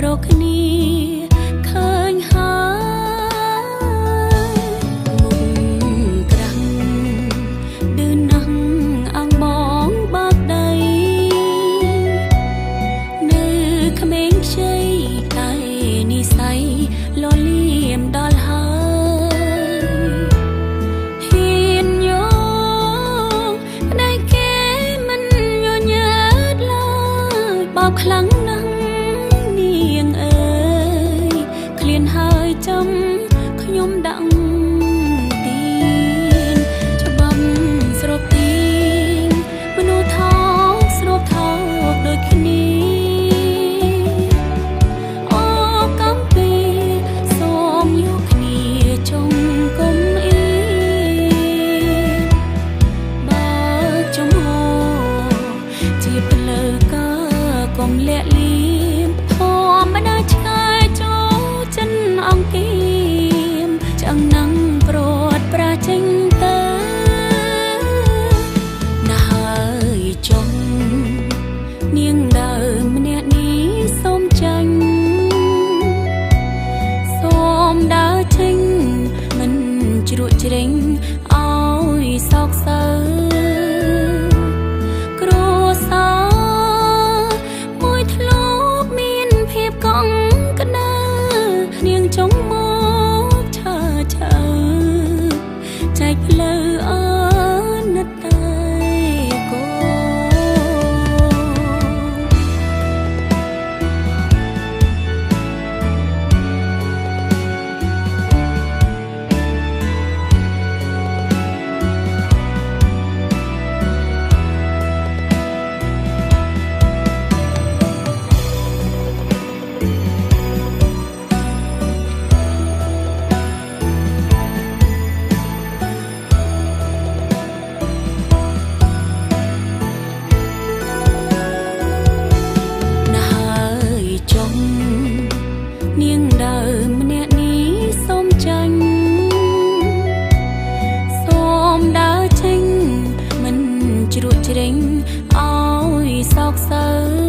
រកគ្នាឃើញហើយមុខក្រាំងឌឺណាស់អងបងបើកដីនៅក្មេងខ្ចីតែនិស័យលលៀមដល់ហើយហ៊ានយកប្តីគេមិនញញើតឡើយបោកខ្លាំងណាស់នាងអើយឃ្លានហើយចាំខ្ញុំដាក់ទៀនច្បាប់ស្រូបទៀនមនុស្សថោកស្រូបថោកដូចគ្នាកុំលាក់លៀមធម្មតាឆ្កែចូលចិនអង្គាមឆ្អឹងណាំងព្រាត់ប្រាចេញទៅណាហើយចុងនាងដើមម្នាក់នេះសូមចាញ់សូមដើរចេញមិនជ្រក់ជ្រែងឲ្យសោកសៅនាងចង់មកឆើឆៅចែកផ្លូវអណតៃគោនាងដើមម្នាក់នេះសូមចាញ់សូមដើរចេញមិនជ្រក់ជ្រែងឲ្យសោកសៅ